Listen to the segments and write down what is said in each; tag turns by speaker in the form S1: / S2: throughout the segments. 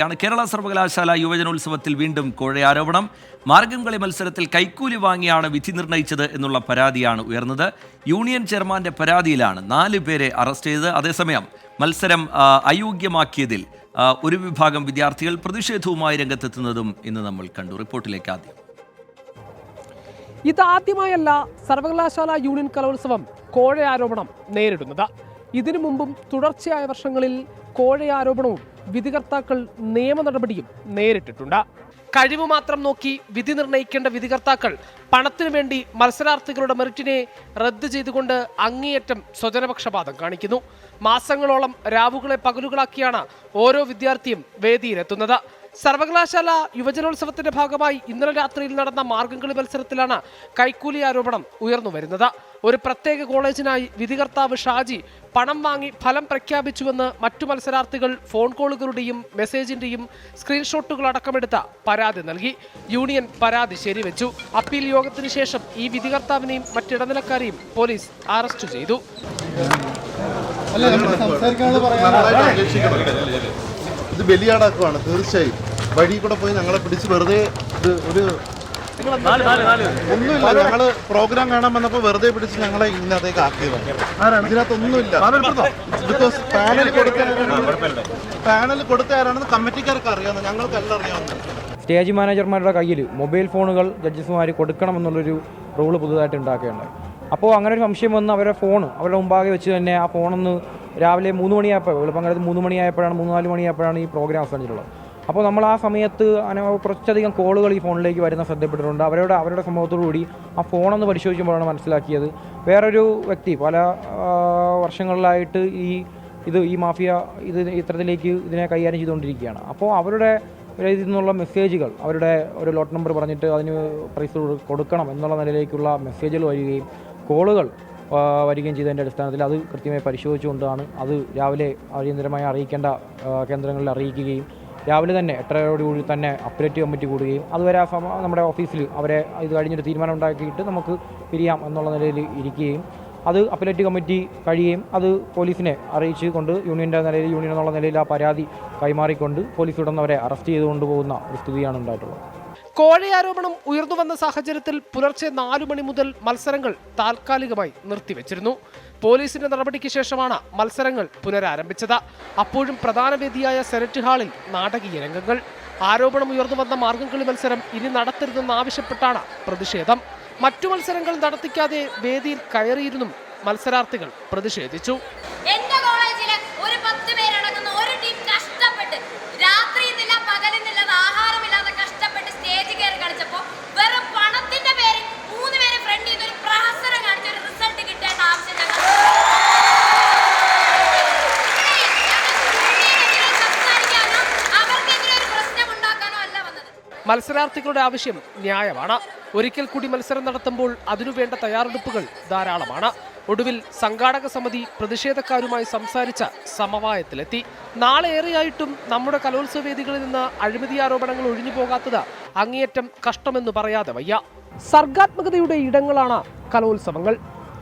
S1: കേരള സർവകലാശാല യുവജനോത്സവത്തിൽ വീണ്ടും കോഴയാരോപണം. മാർഗംകളി മത്സരത്തിൽ കൈക്കൂലി വാങ്ങിയാണ് വിധി നിർണയിച്ചത് എന്നുള്ള പരാതിയാണ് ഉയർന്നത്. യൂണിയൻ ചെയർമാന്റെ പരാതിയിലാണ് 4 പേരെ അറസ്റ്റ് ചെയ്തത്. അതേസമയം മത്സരം അയോഗ്യമാക്കിയതിൽ ഒരു വിഭാഗം വിദ്യാർത്ഥികൾ പ്രതിഷേധവുമായി രംഗത്തെത്തുന്നതും ഇന്ന് നമ്മൾ കണ്ടു. റിപ്പോർട്ടിലേക്ക് ആദ്യം.
S2: ഇതാദ്യമായല്ല സർവകലാശാല യൂണിയൻ കലോത്സവം കോഴയാരോപണം നേരിടുന്നത്. ഇതിനു മുമ്പും തുടർച്ചയായ വർഷങ്ങളിൽ കോഴയാരോപണവും വിധികർത്താക്കൾ നിയമ നടപടിയും നേരിട്ടിട്ടുണ്ട്. കഴിവ് മാത്രം നോക്കി വിധി നിർണയിക്കേണ്ട വിധികർത്താക്കൾ പണത്തിനു വേണ്ടി മത്സരാർത്ഥികളുടെ മെറിറ്റിനെ റദ്ദ് ചെയ്തുകൊണ്ട് അങ്ങേയറ്റം സ്വജനപക്ഷപാതം കാണിക്കുന്നു. മാസങ്ങളോളം രാവുകളെ പകലുകളാക്കിയാണ് ഓരോ വിദ്യാർത്ഥിയും വേദിയിലെത്തുന്നത്. സർവകലാശാല യുവജനോത്സവത്തിന്റെ ഭാഗമായി ഇന്നലെ രാത്രിയിൽ നടന്ന മാർഗംകളി മത്സരത്തിലാണ് കൈക്കൂലി ആരോപണം ഉയർന്നു വരുന്നത്. ഒരു പ്രത്യേക കോളേജിനായി വിധികർത്താവ് ഷാജി പണം വാങ്ങി ഫലം പ്രഖ്യാപിച്ചുവെന്ന് മറ്റു മത്സരാർത്ഥികൾ ഫോൺ കോളുകളുടെയും മെസ്സേജിന്റെയും സ്ക്രീൻഷോട്ടുകൾ അടക്കമെടുത്ത പരാതി നൽകി. യൂണിയൻ പരാതി ശരിവെച്ചു. അപ്പീൽ യോഗത്തിന് ശേഷം ഈ വിധികർത്താവിനെയും മറ്റിടനിലക്കാരെയും പോലീസ് അറസ്റ്റ് ചെയ്തു.
S3: ഇത് ബലിയാടാക്കുവാണ്. തീർച്ചയായും വഴി കൂടെ പോയി ഞങ്ങളെ പിടിച്ച് വെറുതെ ഒരു ഒന്നുമില്ല. ഞങ്ങള് പ്രോഗ്രാം കാണാൻ വന്നപ്പോൾ വെറുതെ പിടിച്ച് ഞങ്ങളെ ഇന്നത്തേക്ക് ആക്കിയതാണ്. ഇതിനകത്തൊന്നുമില്ല. ബിക്കോസ് പാനൽ കൊടുത്തയാരാണെന്ന് കമ്മിറ്റിക്കാർക്ക് അറിയാവുന്നത്, ഞങ്ങൾക്കെല്ലാം അറിയാവുന്നത്.
S4: സ്റ്റേജ് മാനേജർമാരുടെ കയ്യിൽ മൊബൈൽ ഫോണുകൾ ജഡ്ജസ്മാർ കൊടുക്കണമെന്നുള്ളൊരു റൂള് പുതുതായിട്ട് ഉണ്ടാക്കുകയുണ്ടായി. അപ്പോൾ അങ്ങനെ ഒരു സംശയം വന്ന് അവരുടെ മുമ്പാകെ വെച്ച് തന്നെ ആ ഫോണൊന്ന് രാവിലെ 3 മണിയായപ്പോൾ വെളുപ്പങ്കാലത്ത് 3 മണിയായപ്പോഴാണ് 3-4 മണിയായപ്പോഴാണ് ഈ പ്രോഗ്രാം അവസാനിച്ചിട്ടുള്ളത്. അപ്പോൾ നമ്മൾ ആ സമയത്ത് കുറച്ചധികം കോളുകൾ ഈ ഫോണിലേക്ക് വരുന്ന ശ്രദ്ധപ്പെട്ടിട്ടുണ്ട്. അവരുടെ സംഭവത്തോടു കൂടി ആ ഫോണൊന്ന് പരിശോധിക്കുമ്പോഴാണ് മനസ്സിലാക്കിയത് വേറൊരു വ്യക്തി പല വർഷങ്ങളിലായിട്ട് ഈ മാഫിയ ഇത്തരത്തിലേക്ക് ഇതിനെ കൈകാര്യം ചെയ്തുകൊണ്ടിരിക്കുകയാണ്. അപ്പോൾ അവരുടെ ഇതിൽ നിന്നുള്ള മെസ്സേജുകൾ, അവരുടെ ഒരു ലോട്ട് നമ്പർ പറഞ്ഞിട്ട് അതിന് പ്രൈസ് കൊടുക്കണം എന്നുള്ള നിലയിലേക്കുള്ള മെസ്സേജുകൾ വരികയും കോളുകൾ വരികയും ചെയ്തതിൻ്റെ അടിസ്ഥാനത്തിൽ അത് കൃത്യമായി പരിശോധിച്ചുകൊണ്ടാണ് അത് രാവിലെ അടിയന്തരമായി അറിയിക്കേണ്ട കേന്ദ്രങ്ങളിൽ അറിയിക്കുകയും രാവിലെ തന്നെ 8:30 തന്നെ അപ്പലേറ്റ് കമ്മിറ്റി കൂടുകയും അതുവരെ നമ്മുടെ ഓഫീസിൽ അവരെ ഇത് കഴിഞ്ഞൊരു തീരുമാനം ഉണ്ടാക്കിയിട്ട് നമുക്ക് പിരിയാം എന്നുള്ള നിലയിൽ ഇരിക്കുകയും അത് അപ്പലേറ്റ് കമ്മിറ്റി കഴിയുകയും അത് പോലീസിനെ അറിയിച്ച് കൊണ്ട് യൂണിയൻ എന്നുള്ള നിലയിൽ ആ പരാതി കൈമാറിക്കൊണ്ട് പോലീസ് ഉടനവരെ അറസ്റ്റ് ചെയ്തുകൊണ്ട് പോകുന്ന ഒരു സ്ഥിതിയാണ് ഉണ്ടായിട്ടുള്ളത്.
S2: കോഴയാരോപണം ഉയർന്നു വന്ന സാഹചര്യത്തിൽ പുലർച്ചെ 4 മണി മുതൽ മത്സരങ്ങൾ താൽക്കാലികമായി നിർത്തിവെച്ചിരുന്നു. പോലീസിന്റെ നടപടിക്ക് ശേഷമാണ് മത്സരങ്ങൾ പുനരാരംഭിച്ചത്. അപ്പോഴും പ്രധാന വേദിയായ സെനറ്റ് ഹാളിൽ നാടകീയ രംഗങ്ങൾ. ആരോപണം ഉയർന്നു വന്ന മാർഗംകളി മത്സരം ഇനി നടത്തരുതെന്നാവശ്യപ്പെട്ടാണ് പ്രതിഷേധം. മറ്റു മത്സരങ്ങൾ നടത്തിക്കാതെ വേദിയിൽ കയറിയിരുന്നും മത്സരാർത്ഥികൾ പ്രതിഷേധിച്ചു. മത്സരാർത്ഥികളുടെ ആവശ്യം ന്യായമാണ്. ഒരിക്കൽ കൂടി മത്സരം നടത്തുമ്പോൾ അതിനുവേണ്ട തയ്യാറെടുപ്പുകൾ ധാരാളമാണ്. ഒടുവിൽ സംഘാടക സമിതി പ്രതിഷേധക്കാരുമായി സംസാരിച്ച സമവായത്തിലെത്തി. നാളെ ഏറെയായിട്ടും നമ്മുടെ കലോത്സവ വേദികളിൽ നിന്ന് അഴിമതി ആരോപണങ്ങൾ ഒഴിഞ്ഞു പോകാത്തത് അങ്ങേയറ്റം കഷ്ടമെന്ന് പറയാതെ വയ്യ. സർഗാത്മകതയുടെ ഇടങ്ങളാണ് കലോത്സവങ്ങൾ.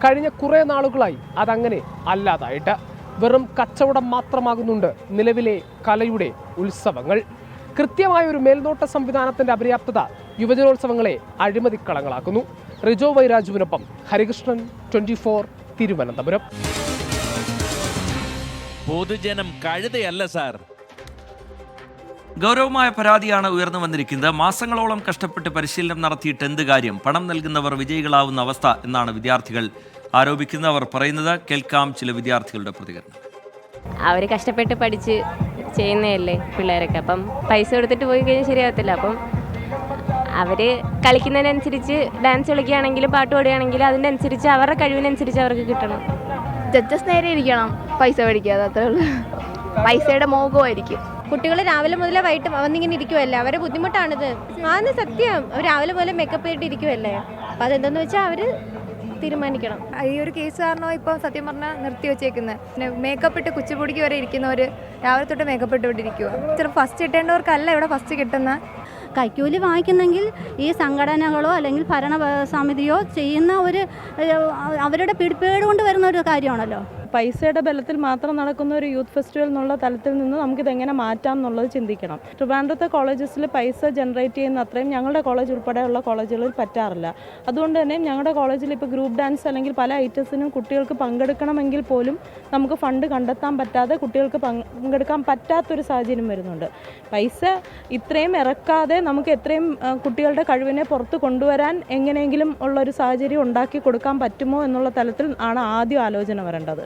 S2: കഴിഞ്ഞ കുറെ നാളുകളായി അതങ്ങനെ അല്ലാതായിട്ട് വെറും കച്ചവടം മാത്രമാകുന്നുണ്ട് നിലവിലെ കലയുടെ ഉത്സവങ്ങൾ. കൃത്യമായ ഒരു മേൽനോട്ട സംവിധാനത്തിന്റെ അപര്യാപ്തത യുവജനോത്സവങ്ങളെ അഴിമതിക്കളങ്ങളാക്കുന്നു. റിജോ വൈരാജുവിനൊപ്പം ഹരികൃഷ്ണൻ, 24 തിരുവനന്തപുരം.
S5: പൊതുജനം കഴുതയല്ല സാർ.
S1: ഗൗരവമായ പരാതിയാണ് ഉയർന്നു വന്നിരിക്കുന്നത്. മാസങ്ങളോളം കഷ്ടപ്പെട്ട് പരിശീലനം നടത്തിയിട്ട് എന്ത് കാര്യം? പണം നൽകുന്നവർ വിജയികളാവുന്ന അവസ്ഥ എന്നാണ് വിദ്യാർത്ഥികൾ ആരോപിക്കുന്നവർ പറയുന്നത്. കേൾക്കാം ചില വിദ്യാർത്ഥികളുടെ പ്രതികരണം.
S6: അവർ കഷ്ടപ്പെട്ട് പഠിച്ച് ചെയ്യുന്നതല്ലേ പിള്ളേരൊക്കെ. അപ്പം പൈസ കൊടുത്തിട്ട് പോയി കഴിഞ്ഞാൽ ശരിയാകത്തില്ല. അപ്പം അവർ കളിക്കുന്നതിനനുസരിച്ച് ഡാൻസ് കളിക്കുകയാണെങ്കിലും പാട്ട് പാടുകയാണെങ്കിലും അതിൻ്റെ അനുസരിച്ച് അവരുടെ കഴിവിനനുസരിച്ച് അവർക്ക് കിട്ടണം.
S7: ജഡ്ജസ് നേരെ ഇരിക്കണം, പൈസ മേടിക്കാതെ, അത്രേ ഉള്ളൂ. പൈസയുടെ മോഹമായിരിക്കും.
S8: കുട്ടികൾ രാവിലെ മുതലേ വൈകിട്ട് വന്നിങ്ങനെ ഇരിക്കുമല്ലേ, അവരെ ബുദ്ധിമുട്ടാണിത്. ആണ് സത്യം. രാവിലെ മുതലേ മേക്കപ്പ് ചെയ്തിട്ട് ഇരിക്കുമല്ലേ. അപ്പം അതെന്താണെന്ന് വെച്ചാൽ അവർ തീരുമാനിക്കണം.
S7: ഈ ഒരു കേസ് കാരണം ഇപ്പം സത്യം പറഞ്ഞാൽ നിർത്തി വെച്ചേക്കുന്നത്. പിന്നെ മേക്കപ്പ് ഇട്ട് കുച്ചിപ്പൊടിക്ക് വരെ ഇരിക്കുന്നവർ രാവിലെ തൊട്ട് മേക്കപ്പ് ഇട്ടുകൊണ്ടിരിക്കുക. ചിലപ്പോൾ ഫസ്റ്റ് കിട്ടേണ്ടവർക്കല്ല ഇവിടെ ഫസ്റ്റ് കിട്ടുന്ന.
S8: കൈക്കൂലി വാങ്ങിക്കുന്നെങ്കിൽ ഈ സംഘടനകളോ അല്ലെങ്കിൽ ഭരണ സമിതിയോ ചെയ്യുന്ന അവരുടെ പിടിപ്പേട് കൊണ്ട് വരുന്ന ഒരു കാര്യമാണല്ലോ.
S9: പൈസയുടെ ബലത്തിൽ മാത്രം നടക്കുന്ന ഒരു യൂത്ത് ഫെസ്റ്റിവൽ എന്നുള്ള തലത്തിൽ നിന്ന് നമുക്കിതെങ്ങനെ മാറ്റാം എന്നുള്ളത് ചിന്തിക്കണം. ട്രിവാൻഡ്രത്തെ കോളേജസിൽ പൈസ ജനറേറ്റ് ചെയ്യുന്ന അത്രയും ഞങ്ങളുടെ കോളേജ് ഉൾപ്പെടെയുള്ള കോളേജുകളിൽ പറ്റാറില്ല. അതുകൊണ്ട് തന്നെ ഞങ്ങളുടെ കോളേജിൽ ഇപ്പോൾ ഗ്രൂപ്പ് ഡാൻസ് അല്ലെങ്കിൽ പല ഐറ്റംസിനും കുട്ടികൾക്ക് പങ്കെടുക്കണമെങ്കിൽ പോലും നമുക്ക് ഫണ്ട് കണ്ടെത്താൻ പറ്റാതെ കുട്ടികൾക്ക് പങ്കെടുക്കാൻ പറ്റാത്തൊരു സാഹചര്യം വരുന്നുണ്ട്. പൈസ ഇത്രയും ഇറക്കാതെ നമുക്ക് എത്രയും കുട്ടികളുടെ കഴിവിനെ പുറത്ത് കൊണ്ടുവരാൻ എങ്ങനെയെങ്കിലും ഉള്ളൊരു സാഹചര്യം ഉണ്ടാക്കി കൊടുക്കാൻ പറ്റുമോ എന്നുള്ള തലത്തിൽ ആണ് ആദ്യം ആലോചന വരേണ്ടത്.